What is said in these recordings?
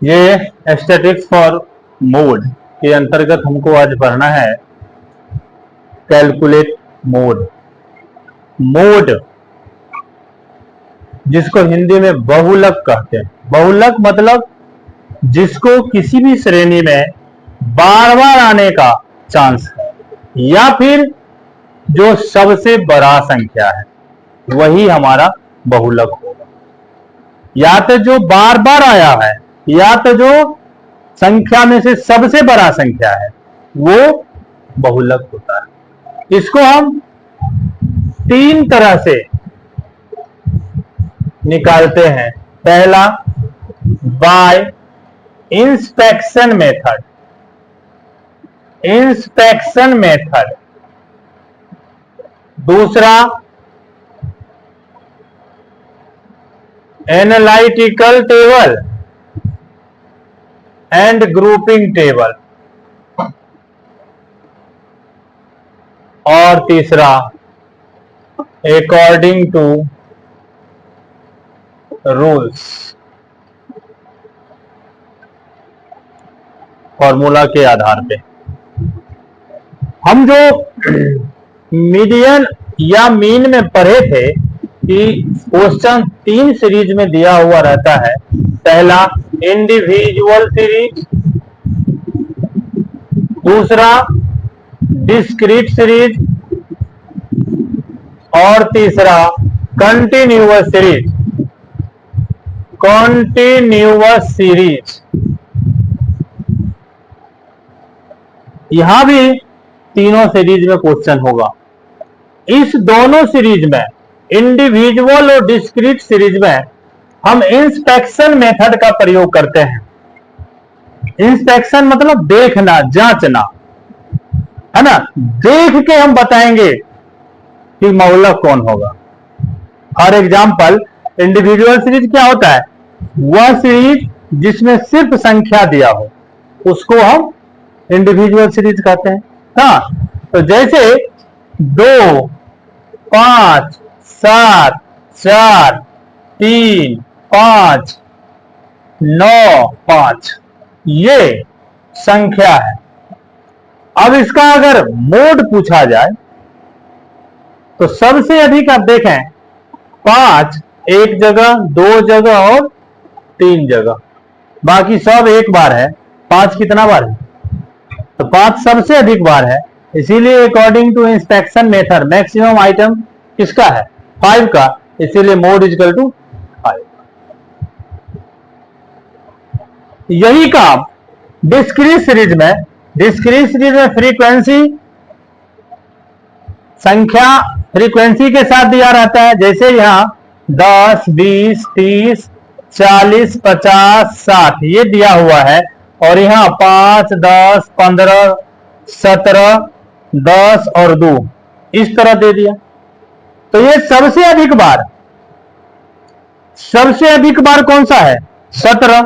ये statistics for mode के अंतर्गत हमको आज पढ़ना है कैलकुलेट मोड। मोड जिसको हिंदी में बहुलक कहते हैं। बहुलक मतलब जिसको किसी भी श्रेणी में बार बार आने का चांस है, या फिर जो सबसे बड़ा संख्या है वही हमारा बहुलक होगा। या तो जो बार बार आया है, या तो जो संख्या में से सबसे बड़ा संख्या है वो बहुलक होता है। इसको हम तीन तरह से निकालते हैं। पहला by inspection method. Inspection method. दूसरा analytical table and grouping table. और तीसरा अकॉर्डिंग टू रूल्स। फॉर्मूला के आधार पे हम जो मीडियन या मीन में पढ़े थे कि क्वेश्चन तीन सीरीज में दिया हुआ रहता है। पहला इंडिविजुअल सीरीज, दूसरा डिस्क्रीट सीरीज और तीसरा कंटिन्यूअस सीरीज। कंटिन्यूअस सीरीज यहां भी तीनों सीरीज में क्वेश्चन होगा। इस दोनों सीरीज में, इंडिविजुअल और डिस्क्रीट सीरीज में, हम इंस्पेक्शन मेथड का प्रयोग करते हैं। इंस्पेक्शन मतलब देखना, जांचना, है ना। देख के हम बताएंगे कि बहुलक कौन होगा। फॉर एग्जाम्पल इंडिविजुअल सीरीज क्या होता है? वह सीरीज जिसमें सिर्फ संख्या दिया हो उसको हम इंडिविजुअल सीरीज कहते हैं। हाँ, तो जैसे 2, 5, 7, 4, 3, 5, 9, 5 ये संख्या है। अब इसका अगर मोड पूछा जाए तो सबसे अधिक आप देखें 5 एक जगह, 2 जगह और 3 जगह, बाकी सब एक बार है। 5 कितना बार है? तो 5 सबसे अधिक बार है। इसीलिए according to inspection method maximum item किसका है? 5 का। इसीलिए मोड इक्वल टू 5। यही काम डिस्क्रीट सीरीज में। डिस्क्रीट सीरीज में फ्रीक्वेंसी, संख्या फ्रीक्वेंसी के साथ दिया रहता है। जैसे यहां 10, 20, 30, 40, 50, 60 ये दिया हुआ है, और यहां 5, 10, 15, 17, 10 और 2 इस तरह दे दिया। तो ये सबसे अधिक बार कौन सा है? 17,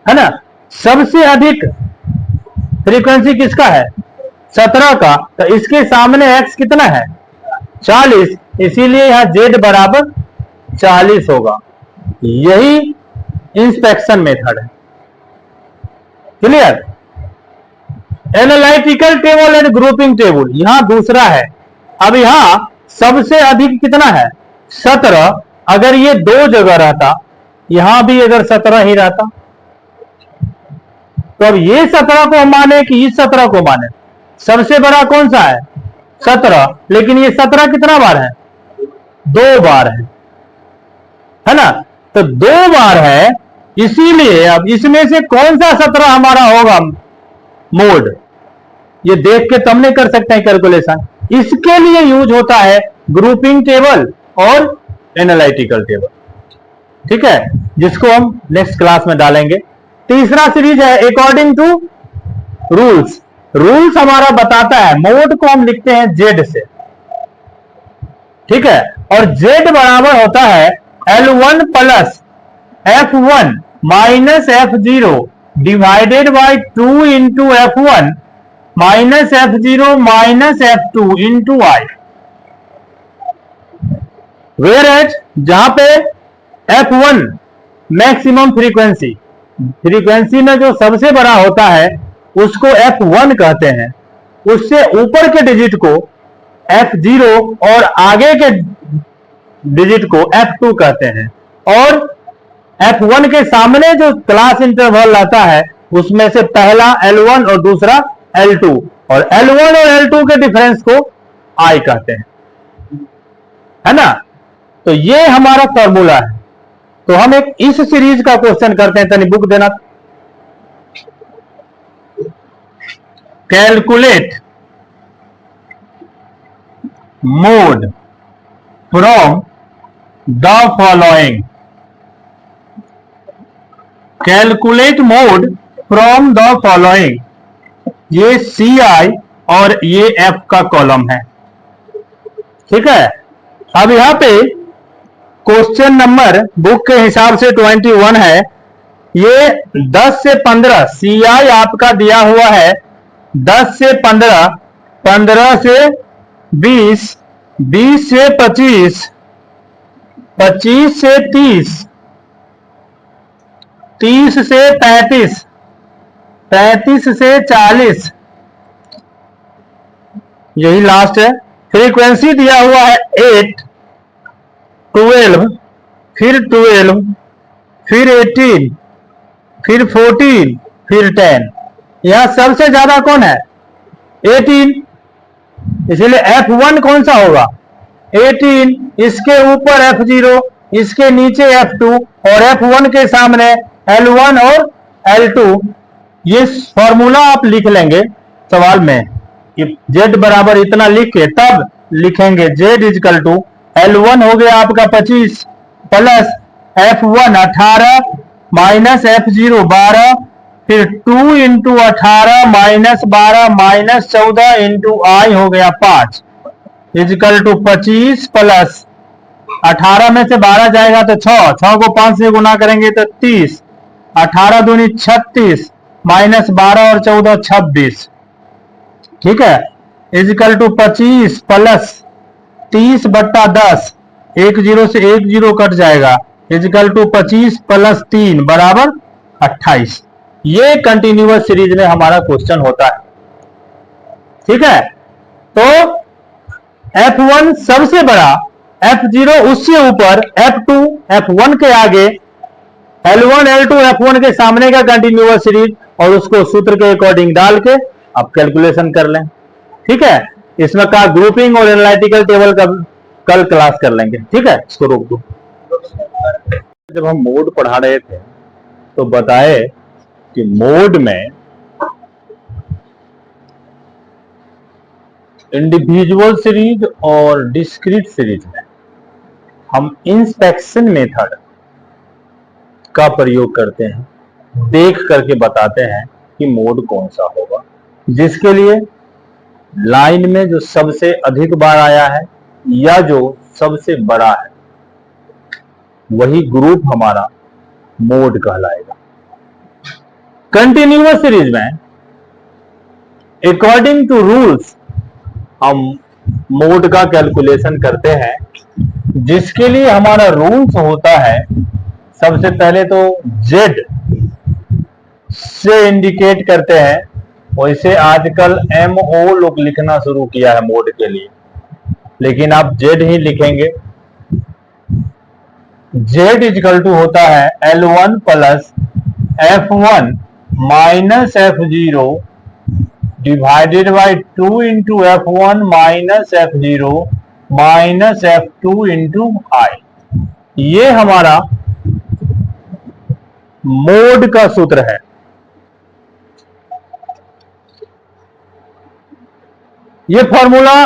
है ना। सबसे अधिक फ्रीक्वेंसी किसका है? 17 का। तो इसके सामने x कितना है? 40। इसीलिए यहां z बराबर 40 होगा। यही इंस्पेक्शन मेथड है। Clear? Analytical table and grouping table यहां दूसरा है। अब यहां सबसे अधिक कितना है? 17। अगर ये 2 जगह रहता, यहां भी अगर 17 ही रहता, तो अब ये 17 को माने कि इस 17 को माने? सबसे बड़ा कौन सा है? 17। लेकिन ये 17 कितना बार है? 2 बार है ना। तो 2 बार है, इसीलिए अब इसमें से कौन सा 17 हमारा होगा मोड? ये देख के तुम नहीं कर सकते हैं कैलकुलेशन। इसके लिए यूज होता है ग्रुपिंग टेबल और एनालिटिकल टेबल। ठीक है, जिसको हम नेक्स्ट क्लास में डालेंगे। तीसरा सीरीज है अकॉर्डिंग टू रूल्स। रूल्स हमारा बताता है, मोड को हम लिखते हैं z से। ठीक है, और z बराबर होता है L1 plus F1 minus F0 divided by 2 into F1 minus F0 minus F2 into I। Whereas जहां पे F1 मैक्सिमम फ्रीक्वेंसी, फ्रीक्वेंसी में जो सबसे बड़ा होता है उसको F1 कहते हैं, उससे ऊपर के डिजिट को F0 और आगे के डिजिट को F2 कहते हैं। और F1 के सामने जो क्लास इंटरवल आता है उसमें से पहला L1 और दूसरा L2, और L1 और L2 के डिफरेंस को I कहते हैं, है ना। तो ये हमारा फॉर्मूला है। तो हम एक इस सीरीज का क्वेश्चन करते हैं, तनी बुक देना। Calculate mode from the following, calculate mode from the following, ये CI और ये F का कॉलम है, ठीक है। अब यहां पे क्वेश्चन नंबर बुक के हिसाब से 21 है। ये 10 से 15 CI आपका दिया हुआ है 10 से 15, 15 से 20, 20 से 25, 25 से 30, 30 से 35, 35 से 40, यही लास्ट है। फ्रीक्वेंसी दिया हुआ है 8, 12, फिर 12, फिर 18, फिर 14, फिर 10। यहां सबसे ज्यादा कौन है? 18, इसलिए F1 कौन सा होगा? 18, इसके ऊपर F0, इसके नीचे F2 और F1 के सामने L1 और L2। ये फॉर्मूला आप लिख लेंगे सवाल में, Z बराबर इतना लिख के तब लिखेंगे Z इजकल टू L1 हो गया आपका 25 प्लस F1 18 माइनस F0 12, फिर 2 into 18 minus 12 minus 14 into I हो गया 5 इजकल टू 25 प्लस 18 में से 12 जाएगा तो 6, 6 को 5 से गुना करेंगे तो 30, 18 दूनी 36 माइनस 12 और 14 26, ठीक है, इजकल टू 25 प्लस 30 बट्टा 10, 1 0 से 1 0 कट जाएगा, इजकल टू 25 प्लस 3 बराबर 28। ये कंटिन्यूअस सीरीज में हमारा क्वेश्चन होता है, ठीक है। तो F1 सबसे बड़ा, F0 उससे ऊपर, F2 F1 के आगे, L1 L2 F1 के सामने का कंटिन्यूअस सीरीज, और उसको सूत्र के अकॉर्डिंग डाल के आप कैलकुलेशन कर लें, ठीक है। इसमें का ग्रुपिंग और एनालिटिकल टेबल का कल क्लास कर लेंगे, ठीक है। इसको रोक दो। जब हम मोड पढ़ा रहे थे तो बताए कि मोड में इंडिविजुअल सीरीज और डिस्क्रीट सीरीज में हम इंस्पेक्शन मेथड का प्रयोग करते हैं, देख करके बताते हैं कि मोड कौन सा होगा, जिसके लिए लाइन में जो सबसे अधिक बार आया है या जो सबसे बड़ा है वही ग्रुप हमारा मोड कहलाएगा। कंटिन्यूअस सीरीज में अकॉर्डिंग टू रूल्स हम मोड का कैलकुलेशन करते हैं, जिसके लिए हमारा रूल्स होता है सबसे पहले तो Z से इंडिकेट करते हैं, वैसे आजकल MO लोग लिखना शुरू किया है मोड के लिए, लेकिन आप Z ही लिखेंगे। Z इजकल टू होता है L1 plus F1 minus F0 divided by 2 into F1 minus F0 minus F2 into I। ये हमारा मोड का सूत्र है। ये फॉर्मूला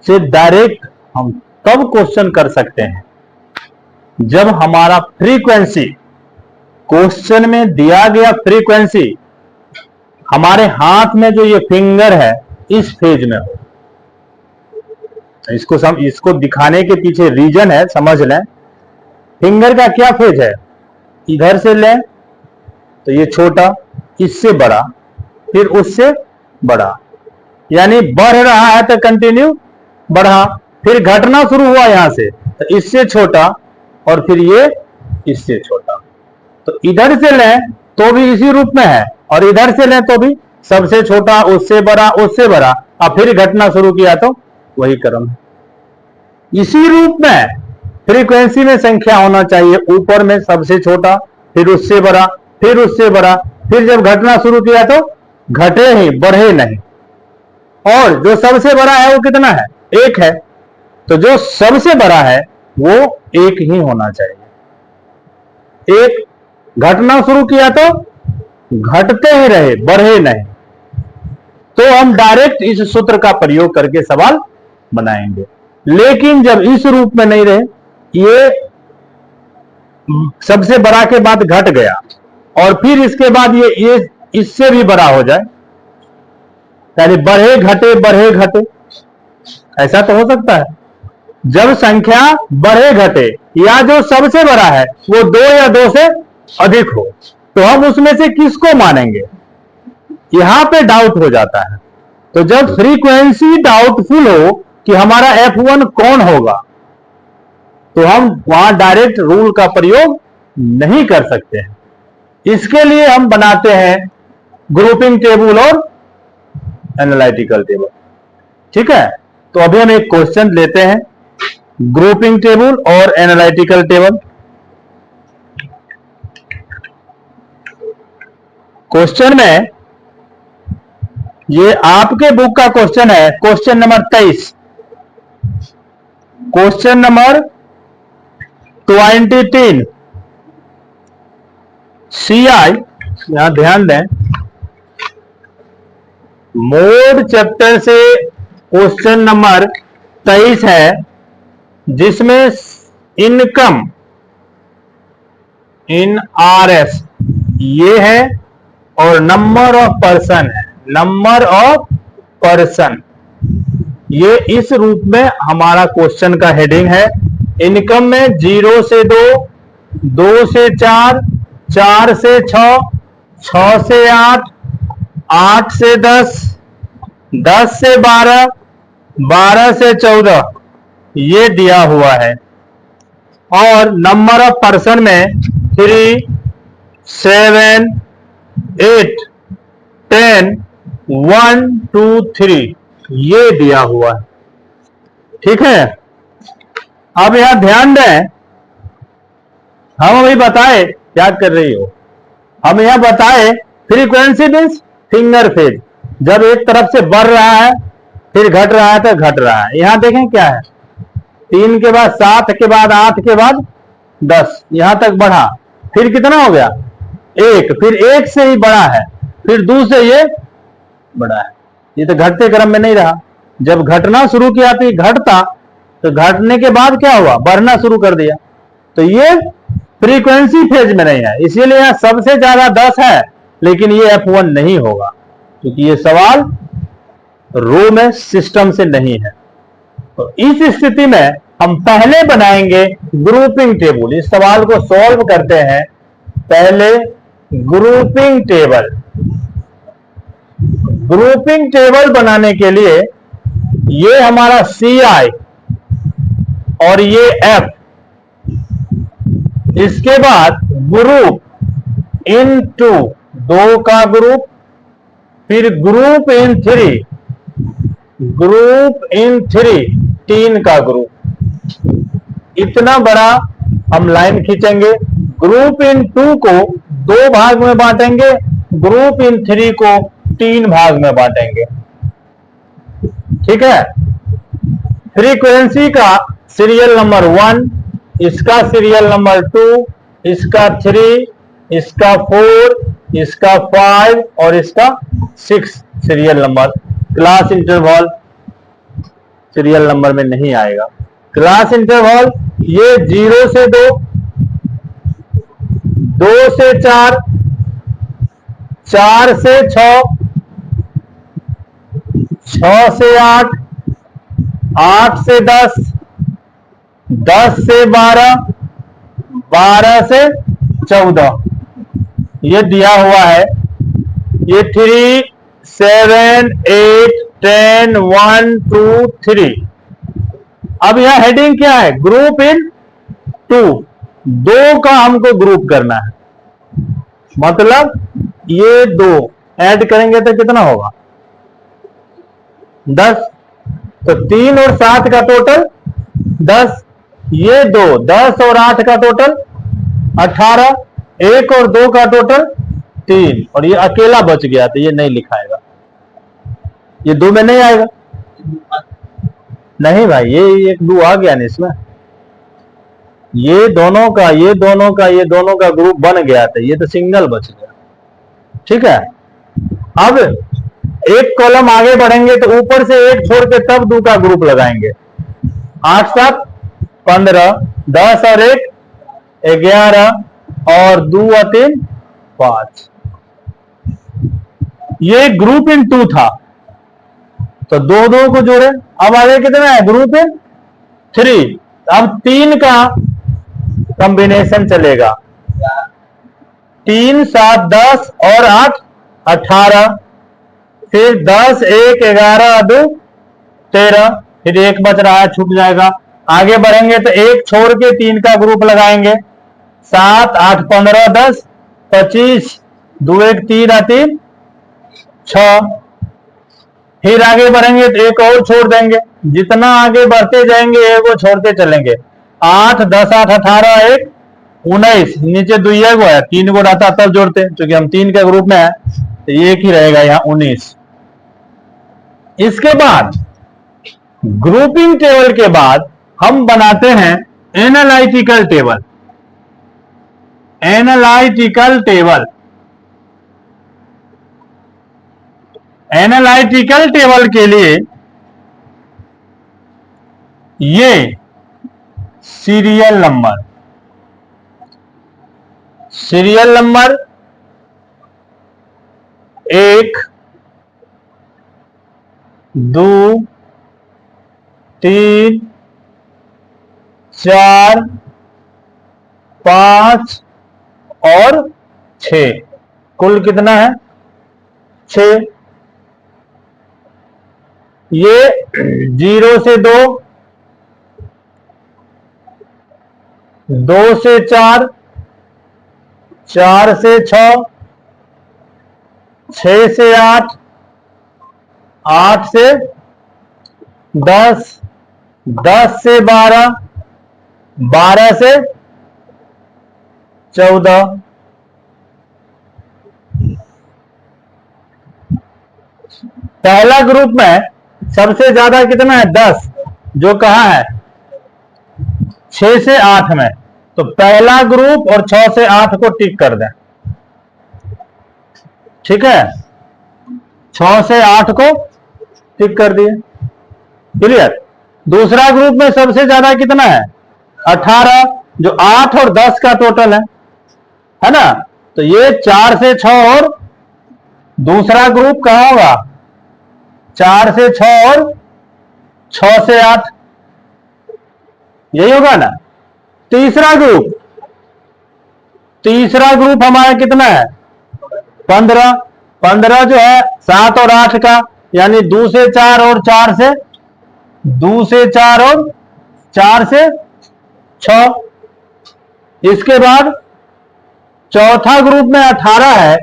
से डायरेक्ट हम तब क्वेश्चन कर सकते हैं जब हमारा फ्रीक्वेंसी, क्वेश्चन में दिया गया फ्रीक्वेंसी हमारे हाथ में जो ये फिंगर है इस फेज में हो। इसको दिखाने के पीछे रीजन है, समझ लें। फिंगर का क्या फेज है? इधर से लें तो ये छोटा, इससे बड़ा, फिर उससे बड़ा, यानी बढ़ रहा है तो कंटिन्यू बढ़ा, फिर घटना शुरू हुआ यहां से तो इससे छोटा, और फिर ये इससे छोटा। तो इधर से लें तो भी इसी रूप में है, और इधर से लें तो भी सबसे छोटा, उससे बड़ा, उससे बड़ा, अब फिर घटना शुरू किया तो वही क्रम है। इसी रूप में फ्रीक्वेंसी में संख्या होना चाहिए, ऊपर में सबसे छोटा, फिर उससे बड़ा, फिर उससे बड़ा, फिर जब घटना शुरू किया तो घटे ही, बढ़े नहीं। और जो सबसे बड़ा है वो कितना है? एक है। तो जो सबसे बड़ा है वो एक ही होना चाहिए। एक घटना शुरू किया तो घटते ही रहे, बढ़े नहीं। तो हम डायरेक्ट इस सूत्र का प्रयोग करके सवाल बनाएंगे। लेकिन जब इस रूप में नहीं रहे, ये सबसे बड़ा के बाद घट गया और फिर इसके बाद ये इससे भी बड़ा हो जाए, यानी बढ़े घटे बढ़े घटे, ऐसा तो हो सकता है। जब संख्या बढ़े घटे या जो सबसे बड़ा है वो 2 या 2 से अधिक हो, तो हम उसमें से किसको मानेंगे, यहां पे डाउट हो जाता है। तो जब फ्रीक्वेंसी डाउटफुल हो कि हमारा F1 कौन होगा, तो हम वहां डायरेक्ट रूल का प्रयोग नहीं कर सकते हैं। इसके लिए हम बनाते हैं ग्रुपिंग टेबल और एनालिटिकल टेबल। ठीक है, तो अभी हम एक क्वेश्चन लेते हैं, ग्रुपिंग टेबल और एनालिटिकल टेबल। क्वेश्चन में ये आपके बुक का क्वेश्चन है, question number 23, question number 23 CI, यहां ध्यान दें, मोड चैप्टर से क्वेश्चन नंबर 23 है, जिसमें इनकम इन RS ये है और नंबर ऑफ पर्सन है, नंबर ऑफ पर्सन, ये इस रूप में हमारा क्वेश्चन का हेडिंग है। इनकम में 0 से 2, 2 से 4, 4 से 6, 6 से 8, 8 से 10, 10 से 12, 12 से 14 ये दिया हुआ है। और नंबर ऑफ पर्सन में 3, 7, 8, 10, 1, 2, 3 ये दिया हुआ है। ठीक है, अब यहां ध्यान दें, हम अभी बताए, याद कर रही हो, हम यहां बताए फ्रीक्वेंसी मींस फिंगर फेज, जब एक तरफ से बढ़ रहा है फिर घट रहा है तो घट रहा है। यहां देखें क्या है, 3 के बाद 7 के बाद 8 के बाद 10 यहां तक बढ़ा, फिर कितना हो गया 1, फिर 1 से ही बड़ा है, फिर 2 से ये बड़ा है। ये तो घटते क्रम में नहीं रहा, जब घटना शुरू किया तो ये घटता, तो घटने के बाद क्या हुआ, बढ़ना शुरू कर दिया। तो ये फ्रीक्वेंसी फेज में नहीं है, इसीलिए यहां सबसे ज्यादा 10 है, लेकिन ये F1 नहीं होगा, क्योंकि ये सवाल रो में सिस्टम से नहीं है। तो इस स्थिति में हम पहले बनाएंगे ग्रुपिंग टेबल। इस सवाल को सॉल्व करते हैं, पहले ग्रुपिंग टेबल। ग्रुपिंग टेबल बनाने के लिए ये हमारा CI और ये F, इसके बाद ग्रुप इन 2 2 का ग्रुप, फिर ग्रुप इन 3, ग्रुप इन 3 का ग्रुप। इतना बड़ा हम लाइन खींचेंगे। ग्रुप इन 2 को 2 भाग में बांटेंगे, ग्रुप इन 3 को 3 भाग में बांटेंगे। ठीक है, फ्रीक्वेंसी का सीरियल नंबर 1, इसका सीरियल नंबर 2, इसका 3, इसका 4, इसका 5 और इसका 6 serial number. Class interval serial number में नहीं आएगा। क्लास इंटरवल ये 0 से 2, 2 से 4, 4 से 6, 6 से 8, 8 से 10, 10 से 12, 12 से 14 ये दिया हुआ है। ये 3, 7, 8, 10, 1, 2, 3। अब यह हेडिंग क्या है, ग्रुप इन 2। दो का हमको ग्रुप करना है, मतलब ये दो ऐड करेंगे तो कितना होगा 10, तो 3 और 7 का टोटल 10, ये दो 10 और 8 का टोटल 18, 1 और 2 का टोटल 3, और ये अकेला बच गया तो ये नहीं लिखाएगा, ये 2 में नहीं आएगा। नहीं भाई, ये एक 2 आ गया ना इसमें, ये दोनों का ये दोनों का ये दोनों का ग्रुप बन गया था, ये तो सिंगल बच गया। ठीक है, अब एक कॉलम आगे बढ़ेंगे तो ऊपर से एक छोड़ के तब 2 का ग्रुप लगाएंगे। 8 7 15, 10 और 1 11, और 2 और 3 5। ये ग्रुप इन 2 था, तो 2 2 को जोड़े, अब आगे कितना है ग्रुप इन 3। अब 3 का कॉम्बिनेशन चलेगा, 3 7 10 और 8 18, फिर 10 1 11 2 13, फिर 1 बच रहा है छूट जाएगा। आगे बढ़ेंगे तो 1 छोड़ के 3 का ग्रुप लगाएंगे, 7 8 15 10 25, 2 1 3 3 6। फिर आगे बढ़ेंगे तो 1 और छोड़ देंगे, जितना आगे बढ़ते जाएंगे 1 को छोड़ते चलेंगे। 8 10 8 18 1 19, नीचे 2 को है, 3 को रहता तब जोड़ते, क्योंकि हम 3 के ग्रुप में है तो 1 ही रहेगा यहाँ 19। इसके बाद ग्रुपिंग टेबल के बाद हम बनाते हैं analytical table. Analytical table, analytical table के लिए ये सीरियल नंबर 1 2 3 4 5 और 6, कुल कितना है 6। ये 0 से 2, 2 से 4, 4 से 6, 6 से 8, 8 से 10, 10 से 12, 12 से 14। पहला ग्रुप में सबसे ज्यादा कितना है 10, जो कहा है 6 से 8 में, तो पहला ग्रुप और 6 से 8 को टिक कर दें। ठीक है, 6 से 8 को टिक कर दिए, क्लियर। दूसरा ग्रुप में सबसे ज्यादा कितना है 18, जो 8 और 10 का टोटल है ना, तो ये 4 से 6 और दूसरा ग्रुप कहां होगा 4 से 6 और 6 से 8, यही होगा ना। तीसरा ग्रुप हमारा कितना है 15, 15 जो है 7 और 8 का, यानी 2 से 4 और 4 से 2 से 4 और 4 से 6। इसके बाद चौथा ग्रुप में 18 है,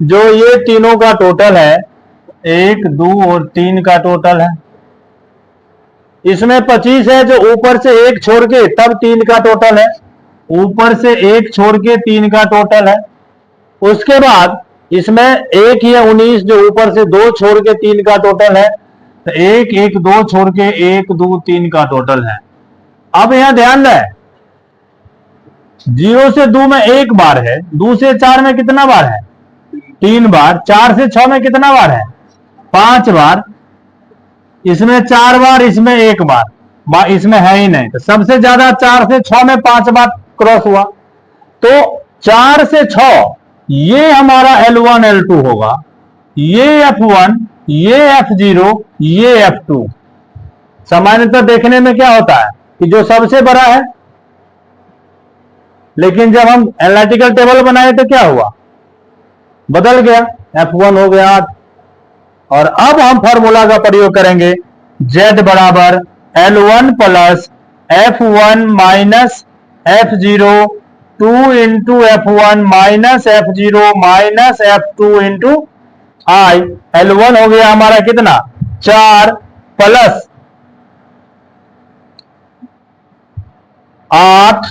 जो ये तीनों का टोटल है, 1 2 और 3 का टोटल है। इसमें 25 है, जो ऊपर से 1 छोड़ के तब 3 का टोटल है, ऊपर से 1 छोड़ के 3 का टोटल है। उसके बाद इसमें 1 है 19, जो ऊपर से 2 छोड़ के 3 का टोटल है, तो 1 1 2 छोड़ के 1 2 3 का टोटल है। अब यहां ध्यान दें, 0 से 2 में 1 बार है, 2 से 4 में कितना बार है 3 बार, 4 से 6 में कितना बार है 5 बार, इसमें 4 बार, इसमें 1 बार, इसमें है ही नहीं, तो सबसे ज्यादा 4 से 6 में 5 बार क्रॉस हुआ, तो 4 से 6 ये हमारा L1 L2 होगा, ये F1, ये F0, ये F2। सामान्यतः देखने में क्या होता है कि जो सबसे बड़ा है, लेकिन जब हम एनालिटिकल टेबल बनाए तो क्या हुआ बदल गया, F1 हो गया। और अब हम फॉर्मूला का प्रयोग करेंगे, Z बराबर L1 plus F1 minus F0 2 into F1 minus F0 minus F2 into I. L1 हो गया हमारा कितना 4 plus 8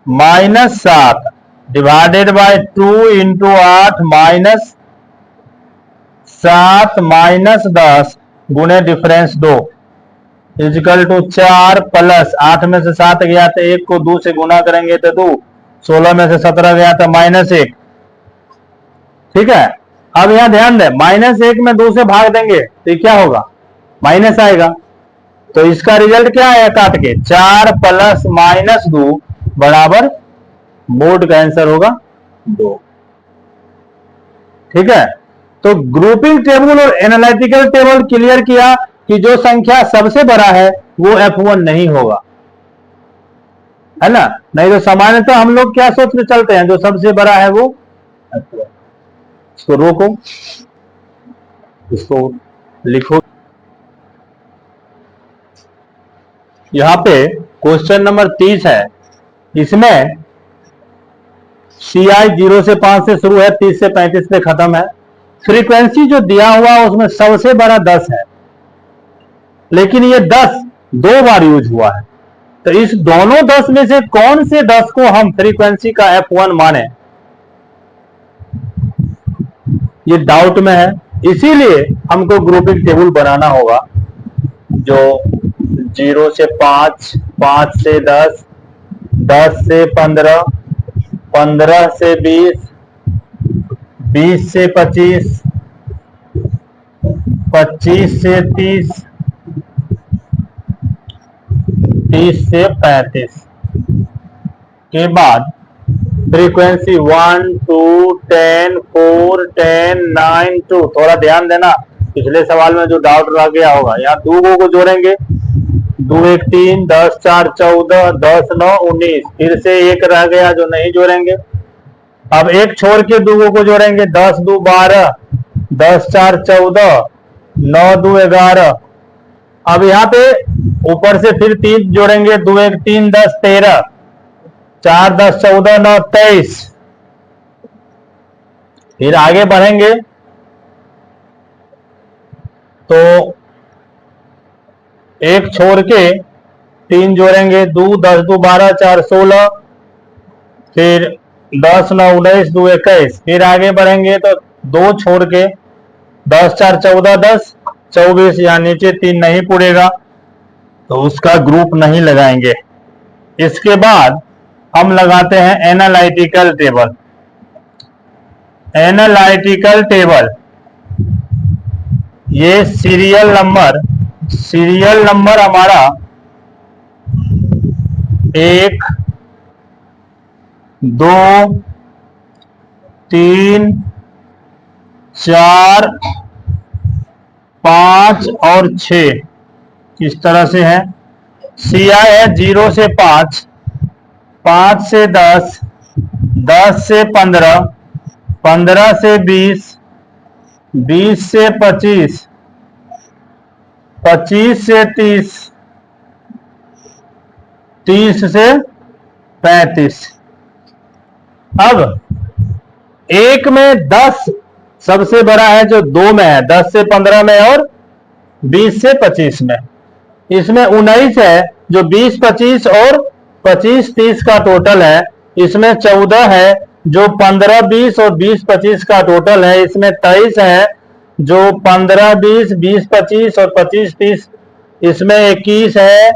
minus 7 divided by 2 into 8 minus 7 minus 10 गुणे डिफरेंस 2 इजिकल टू 4 प्लस 8 में से 7 गया तो 1 को 2 से गुना करेंगे तो 2, 16 में से 17 गया तो -1। ठीक है, अब यहां ध्यान दें -1 में 2 से भाग देंगे तो क्या होगा माइनस आएगा। तो इसका रिजल्ट क्या है काट के 4 प्लस -2 बराबर बोर्ड का आंसर होगा 2। ठीक है, तो ग्रुपिंग टेबल और एनालिटिकल टेबल क्लियर किया कि जो संख्या सबसे बड़ा है वो F1 नहीं होगा, है ना। नहीं तो सामान्यतः हम लोग क्या सोच के चलते हैं जो सबसे बड़ा है वो F1। इसको रोको, इसको लिखो। यहां पे क्वेश्चन नंबर 30 है, इसमें CI 0 से 5 से शुरू है, 30 से 35 पे खत्म है। फ्रीक्वेंसी जो दिया हुआ उसमें सबसे बड़ा 10 है, लेकिन ये 10 2 बार यूज हुआ है। तो इस दोनों 10 में से कौन से 10 को हम फ्रीक्वेंसी का F1 माने, ये डाउट में है। इसीलिए हमको ग्रुपिंग टेबल बनाना होगा जो 0 से 5, 5 से 10, 10 से 15, 15 से 20, 20 से 25, 25 से 30, 30 से 35 के बाद फ्रीक्वेंसी 1, 2, 10, 4, 10, 9, 2। थोड़ा ध्यान देना, पिछले सवाल में जो डाउट रह गया होगा, यहाँ 2 को जोड़ेंगे, 2 1 3, 10 4 14, 10 9 19, फिर से 1 रह गया जो नहीं जोड़ेंगे। अब 1 छोड़ के 2 को जोड़ेंगे, 10 2 12, 10 4 14, 9 2 11। अब यहाँ पे ऊपर से फिर 3 जोड़ेंगे, 2 1 3 10 13, 4 10 14 9 23। फिर आगे बढ़ेंगे तो 1 छोड़ के 3 जोड़ेंगे, 2 10 2 12 4 16, फिर 10 9 19 2 21। फिर आगे बढ़ेंगे तो 2 छोड़ के 10 4 14 10 24, यहाँ नीचे 3 नहीं पूरेगा तो उसका ग्रुप नहीं लगाएंगे। इसके बाद हम लगाते हैं एनालिटिकल टेबल। एनालिटिकल टेबल ये सीरियल नंबर हमारा 1 2 3 4 5 और 6 इस तरह से है। CI है 0 से 5, 5 से 10, 10 से 15, 15 से 20, 20 से 25, 25 से 30, 30 से 35। अब 1 में 10 सबसे बड़ा है जो 2 में है, 10 से 15 में और 20 से 25 में। इसमें 19 है जो 20 25 और 25 30 का टोटल है। इसमें 14 है जो 15 20 और 20 25 का टोटल है। इसमें 23 है जो 15 20 20 25 और 25 30। इसमें 21 है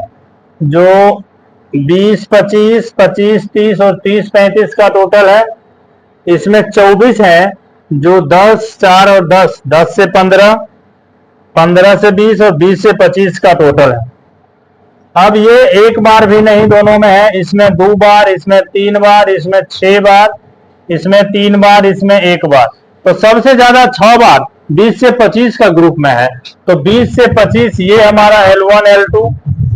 जो 20 25 25 30 और 30 35 का टोटल है। इसमें 24 है जो 10 4 और 10 10 से 15, 15 से 20 और 20 से 25 का टोटल है। अब ये एक बार भी नहीं दोनों में है, इसमें 2 बार, इसमें 3 बार, इसमें 6 बार, इसमें 3 बार, इसमें 1 बार। तो सबसे ज्यादा 6 बार 20 से 25 का ग्रुप में है। तो 20 से 25 ये हमारा L1 L2,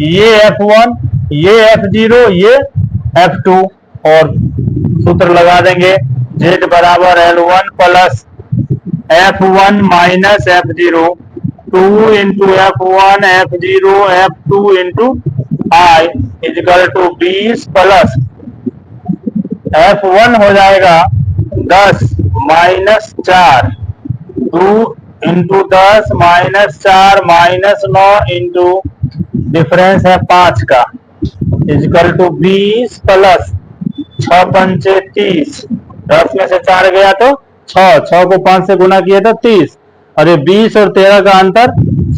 ये F1, ये F0, ये F2 और सूत्र लगा देंगे Z बराबर L1 plus F1 minus F0, 2 into F1 F0 F2 into I equal to 20 plus F1 हो जाएगा 10-4 2 इंटू 10-4 -9 इंटू डिफरेंस है 5 का इजकल टू 20 प्लस 6 × 5 = 30। 10 में से 4 गया तो 6 को 5 से गुना किया तो 30 और ये 20 और 13 का अंतर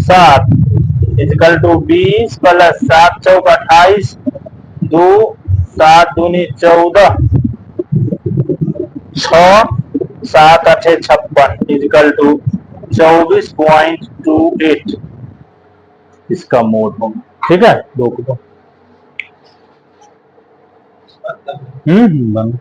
7 इजकल टू 20 प्लस 7 × 4 = 28 2 7 दूनी 14 6 7 8 56 इजकल टू 24.28 इसका मोड होगा। ठीक है, दो को बंद